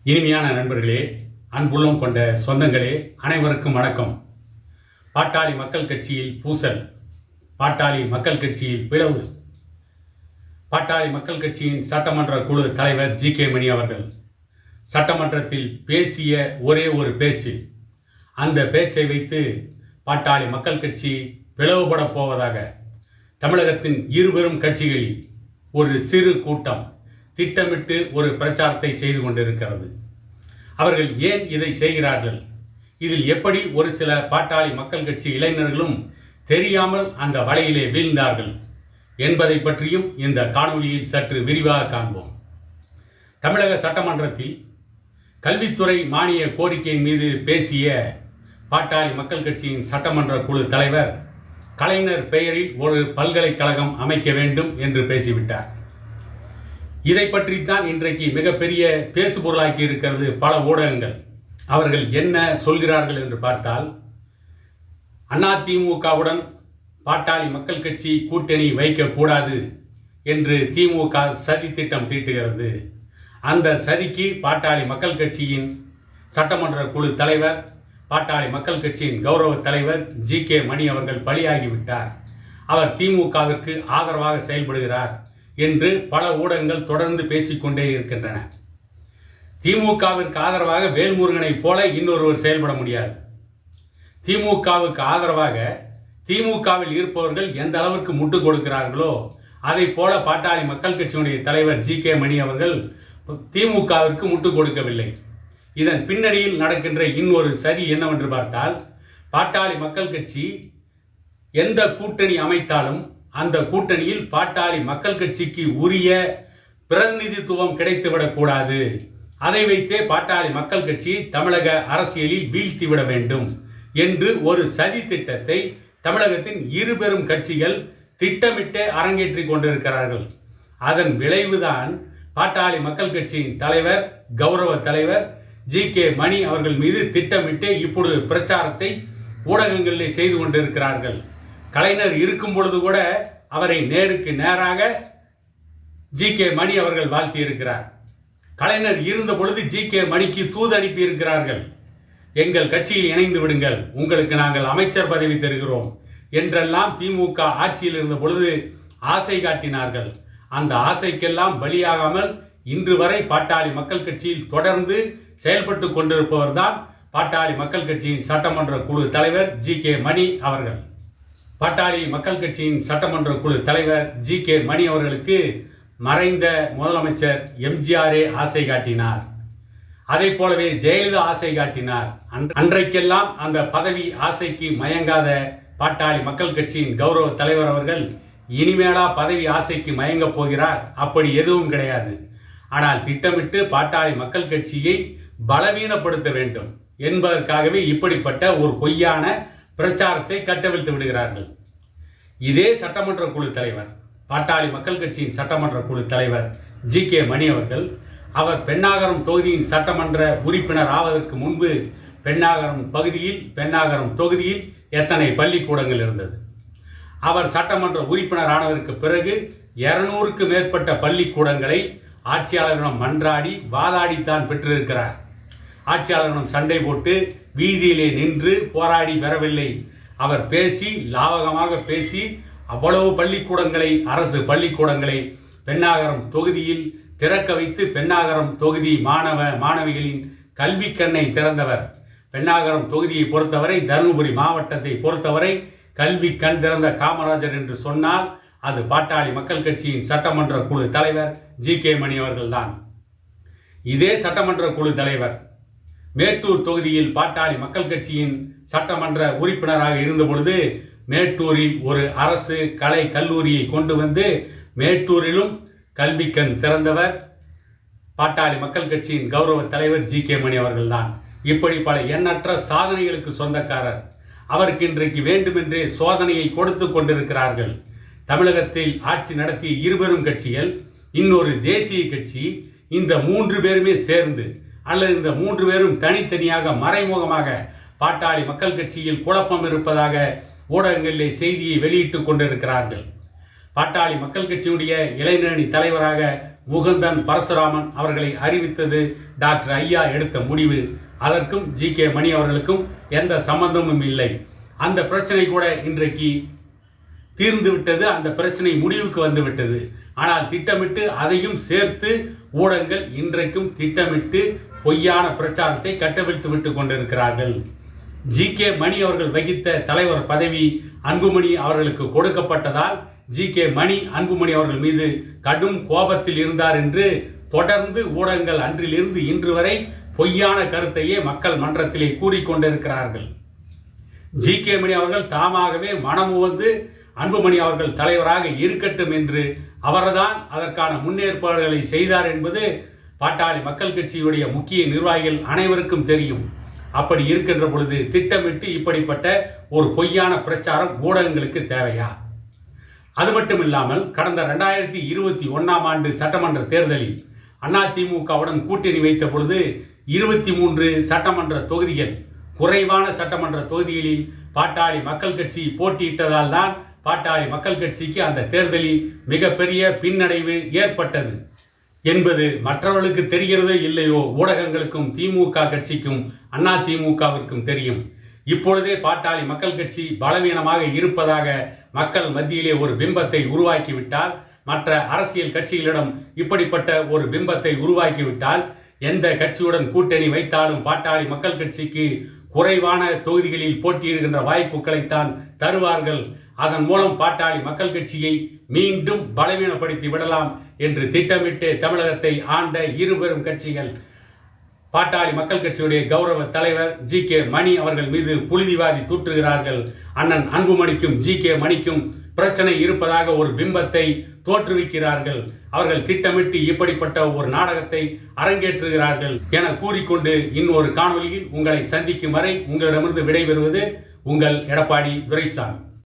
இனிமையான நண்பர்களே, அன்புள்ளம் கொண்ட சொந்தங்களே, அனைவருக்கும் வணக்கம். பாட்டாளி மக்கள் கட்சியில் பூசல், பாட்டாளி மக்கள் கட்சியில் பிளவு. பாட்டாளி மக்கள் கட்சியின் சட்டமன்ற குழு தலைவர் ஜி.கே. மணி அவர்கள் சட்டமன்றத்தில் பேசிய ஒரே ஒரு பேச்சு, அந்த பேச்சை வைத்து பாட்டாளி மக்கள் கட்சி பிளவுபட போவதாக தமிழகத்தின் இருபெரும் கட்சிகளில் ஒரு சிறு கூட்டம் திட்டமிட்டு ஒரு பிரச்சாரத்தை செய்து கொண்டிருக்கிறது. அவர்கள் ஏன் இதை செய்கிறார்கள்? இதில் எப்படி ஒரு சில பாட்டாளி மக்கள் கட்சி இளைஞர்களும் தெரியாமல் அந்த வலையிலே வீழ்ந்தார்கள் என்பதை பற்றியும் இந்த காணொலியில் சற்று விரிவாக காண்போம். தமிழக சட்டமன்றத்தில் கல்வித்துறை மானிய கோரிக்கையின் மீது பேசிய பாட்டாளி மக்கள் கட்சியின் சட்டமன்ற குழு தலைவர் கலைஞர் பெயரில் ஒரு பல்கலைக்கழகம் அமைக்க வேண்டும் என்று பேசிவிட்டார். இதை பற்றித்தான் இன்றைக்கு மிகப்பெரிய பேசுபொருளாக்கி இருக்கிறது பல ஊடகங்கள். அவர்கள் என்ன சொல்கிறார்கள் என்று பார்த்தால், அதிமுகவுடன் பாட்டாளி மக்கள் கட்சி கூட்டணி வைக்கக்கூடாது என்று திமுக சதி திட்டம் தீட்டுகிறது. அந்த சதிக்கு பாட்டாளி மக்கள் கட்சியின் சட்டமன்ற குழு தலைவர், பாட்டாளி மக்கள் கட்சியின் கௌரவ தலைவர் ஜி.கே. மணி அவர்கள் பலியாகிவிட்டார். அவர் திமுகவிற்கு ஆதரவாக செயல்படுகிறார் என்று பல ஊடகங்கள் தொடர்ந்து பேசிக்கொண்டே இருக்கின்றன. திமுகவிற்கு ஆதரவாக வேல்முருகனை போல இன்னொருவர் செயல்பட முடியாது. திமுகவுக்கு ஆதரவாக திமுகவில் இருப்பவர்கள் எந்த அளவுக்கு முட்டு கொடுக்கிறார்களோ அதை போல பாட்டாளி மக்கள் கட்சியினுடைய தலைவர் ஜி.கே. மணி அவர்கள் திமுகவிற்கு முட்டு கொடுக்கவில்லை. இதன் பின்னணியில் நடக்கின்ற இன்னொரு சதி என்னவென்று பார்த்தால், பாட்டாளி மக்கள் கட்சி எந்த கூட்டணி அமைத்தாலும் அந்த கூட்டணியில் பாட்டாளி மக்கள் கட்சிக்கு உரிய பிரதிநிதித்துவம் கிடைத்துவிடக்கூடாது, அதை வைத்தே பாட்டாளி மக்கள் கட்சி தமிழக அரசியலில் வீழ்த்திவிட வேண்டும் என்று ஒரு சதி திட்டத்தை தமிழகத்தின் இருபெரும் கட்சிகள் திட்டமிட்டே அரங்கேற்றி கொண்டிருக்கிறார்கள். அதன் விளைவுதான் பாட்டாளி மக்கள் கட்சியின் தலைவர், கௌரவ தலைவர் ஜி.கே. மணி அவர்கள் மீது திட்டமிட்டே இப்பொழுது பிரச்சாரத்தை ஊடகங்களில் செய்து கொண்டிருக்கிறார்கள். கலைஞர் இருக்கும் பொழுது கூட அவரை நேருக்கு நேராக ஜி.கே. மணி அவர்கள் வாழ்த்தி இருக்கிறார். கலைஞர் இருந்த பொழுது ஜி.கே. மணிக்கு தூது அனுப்பி இருக்கிறார்கள். எங்கள் கட்சியில் இணைந்து விடுங்கள், உங்களுக்கு நாங்கள் அமைச்சர் பதவி தருகிறோம் என்றெல்லாம் திமுக ஆட்சியில் இருந்த பொழுது ஆசை காட்டினார்கள். அந்த ஆசைக்கெல்லாம் பலியாகாமல் இன்று வரை பாட்டாளி மக்கள் கட்சியில் தொடர்ந்து செயல்பட்டு கொண்டிருப்பவர் தான் பாட்டாளி மக்கள் கட்சியின் சட்டமன்ற குழு தலைவர் ஜி.கே. மணி அவர்கள். பாட்டாளி மக்கள் கட்சியின் சட்டமன்ற குழு தலைவர் ஜி.கே. மணி அவர்களுக்கு மறைந்த முதலமைச்சர் எம்ஜிஆரே ஆசை காட்டினார். அதை போலவே ஜெயலலிதா ஆசை காட்டினார். அன்றைக்கெல்லாம் அந்த பதவி ஆசைக்கு மயங்காத பாட்டாளி மக்கள் கட்சியின் கௌரவ தலைவர் அவர்கள் இனிமேலா பதவி ஆசைக்கு மயங்கப் போகிறார்? அப்படி எதுவும் கிடையாது. ஆனால் திட்டமிட்டு பாட்டாளி மக்கள் கட்சியை பலவீனப்படுத்த வேண்டும் என்பதற்காகவே இப்படிப்பட்ட ஒரு பொய்யான பிரச்சாரத்தை கட்டவிழ்த்து விடுகிறார்கள். இதே சட்டமன்ற குழு தலைவர், பாட்டாளி மக்கள் கட்சியின் சட்டமன்ற குழு தலைவர் ஜி.கே. மணி அவர்கள், அவர் பென்னாகரம் தொகுதியின் சட்டமன்ற உறுப்பினர் ஆவதற்கு முன்பு பென்னாகரம் தொகுதியில் எத்தனை பள்ளிக்கூடங்கள் இருந்தது? அவர் சட்டமன்ற உறுப்பினர் ஆனதற்கு பிறகு 200க்கு மேற்பட்ட பள்ளிக்கூடங்களை ஆட்சியாளரிடம் மன்றாடி வாதாடித்தான் பெற்றிருக்கிறார். ஆட்சியாளரிடம் சண்டை போட்டு வீதியிலே நின்று போராடி பெறவில்லை. அவர் பேசி, லாவகமாக பேசி அவ்வளவு பள்ளிக்கூடங்களை, அரசு பள்ளிக்கூடங்களை பென்னாகரம் தொகுதியில் திறக்க வைத்து பென்னாகரம் தொகுதி மாணவிகளின் கல்வி கண்ணை திறந்தவர். பென்னாகரம் தொகுதியை பொறுத்தவரை, தருமபுரி மாவட்டத்தை பொறுத்தவரை கல்வி கண் திறந்த காமராஜர் என்று சொன்னால் அது பாட்டாளி மக்கள் கட்சியின் சட்டமன்ற குழு தலைவர் ஜி.கே. மணி அவர்கள்தான். இதே சட்டமன்ற குழு தலைவர் மேட்டூர் தொகுதியில் பாட்டாளி மக்கள் கட்சியின் சட்டமன்ற உறுப்பினராக இருந்த பொழுது மேட்டூரில் ஒரு அரசு கலை கல்லூரியை கொண்டு வந்து மேட்டூரிலும் கல்வி கண் திறந்தவர் பாட்டாளி மக்கள் கட்சியின் கௌரவ தலைவர் ஜி.கே. மணி அவர்கள்தான். இப்படி பல எண்ணற்ற சாதனைகளுக்கு சொந்தக்காரர். அவருக்கு இன்றைக்கு வேண்டுமென்றே சோதனையை கொடுத்து கொண்டிருக்கிறார்கள். தமிழகத்தில் ஆட்சி நடத்திய இருபெரும் கட்சிகள், இன்னொரு தேசிய கட்சி, இந்த 3 பேருமே சேர்ந்து அல்லது இந்த 3 பேரும் தனித்தனியாக மறைமுகமாக பாட்டாளி மக்கள் கட்சியில் குழப்பம் இருப்பதாக ஊடகங்களிலே செய்தியை வெளியிட்டுக் கொண்டிருக்கிறார்கள். பாட்டாளி மக்கள் கட்சியுடைய இளைஞரணி தலைவராக முகுந்தன் பரசுராமன் அவர்களை அறிவித்தது டாக்டர் ஐயா எடுத்த முடிவு. அதற்கும் ஜி.கே. மணி அவர்களுக்கும் எந்த சம்பந்தமும் இல்லை. அந்த பிரச்சனை கூட இன்றைக்கு தீர்ந்து விட்டது. அந்த பிரச்சனை முடிவுக்கு வந்து விட்டது. ஆனால் திட்டமிட்டு அதையும் சேர்த்து ஊடகங்கள் இன்றைக்கும் திட்டமிட்டு பொய்யான பிரச்சாரத்தை கட்டவிழ்த்து விட்டு கொண்டிருக்கிறார்கள். ஜி.கே. மணி அவர்கள் வகித்த தலைவர் பதவி அன்புமணி அவர்களுக்கு கொடுக்கப்பட்டதால் ஜி.கே. மணி அன்புமணி அவர்கள் மீது கடும் கோபத்தில் இருந்தார் என்று தொடர்ந்து ஊடகங்கள் அன்றிலிருந்து இன்று வரை பொய்யான கருத்தையே மக்கள் மன்றத்திலே கூறிக்கொண்டிருக்கிறார்கள். ஜி.கே. மணி அவர்கள் தாமாகவே மனமுவந்து அன்புமணி அவர்கள் தலைவராக இருக்கட்டும் என்று அவர்தான் அதற்கான முன்னேற்பாடுகளை செய்தார் என்பது பாட்டாளி மக்கள் கட்சியுடைய முக்கிய நிர்வாகிகள் அனைவருக்கும் தெரியும். அப்படி இருக்கின்ற பொழுது திட்டமிட்டு இப்படிப்பட்ட ஒரு பொய்யான பிரச்சாரம் ஊடகங்களுக்கு தேவையா? அது மட்டும் இல்லாமல் கடந்த 2021ஆம் ஆண்டு சட்டமன்ற தேர்தலில் அதிமுகவுடன் கூட்டணி வைத்த பொழுது 23 சட்டமன்ற தொகுதிகள், குறைவான சட்டமன்ற தொகுதிகளில் பாட்டாளி மக்கள் கட்சி போட்டியிட்டதால் தான் பாட்டாளி மக்கள் கட்சிக்கு அந்த தேர்தலில் மிகப்பெரிய பின்னடைவு ஏற்பட்டது என்பது மற்றவர்களுக்கு தெரிகிறதோ இல்லையோ, ஊடகங்களுக்கும் திமுக கட்சிக்கும் அதிமுகவிற்கும் தெரியும். இப்பொழுதே பாட்டாளி மக்கள் கட்சி பலவீனமாக இருப்பதாக மக்கள் மத்தியிலே ஒரு பிம்பத்தை உருவாக்கிவிட்டால், மற்ற அரசியல் கட்சிகளிடம் இப்படிப்பட்ட ஒரு பிம்பத்தை உருவாக்கிவிட்டால், எந்த கட்சியுடன் கூட்டணி வைத்தாலும் பாட்டாளி மக்கள் கட்சிக்கு குறைவான தொகுதிகளில் போட்டியிடுகின்ற வாய்ப்புகளைத்தான் தருவார்கள். அதன் மூலம் பாட்டாளி மக்கள் கட்சியை மீண்டும் பலவீனப்படுத்தி விடலாம் என்று திட்டமிட்டு தமிழகத்தை ஆண்ட இருபெரும் கட்சிகள் பாட்டாளி மக்கள் கட்சியுடைய கௌரவ தலைவர் ஜி.கே. மணி அவர்கள் மீது புழுதிவாரி தூற்றுகிறார்கள். அண்ணன் அன்புமணிக்கும் ஜி.கே. மணிக்கும் பிரச்சனை இருப்பதாக ஒரு பிம்பத்தை தோற்றுவிக்கிறார்கள். அவர்கள் திட்டமிட்டு இப்படிப்பட்ட ஒரு நாடகத்தை அரங்கேற்றுகிறார்கள் என கூறிக்கொண்டு இன்னொரு காணொலியில் உங்களை சந்திக்கும் வரை உங்களிடமிருந்து விடைபெறுவது உங்கள் எடப்பாடி துரைசாமி.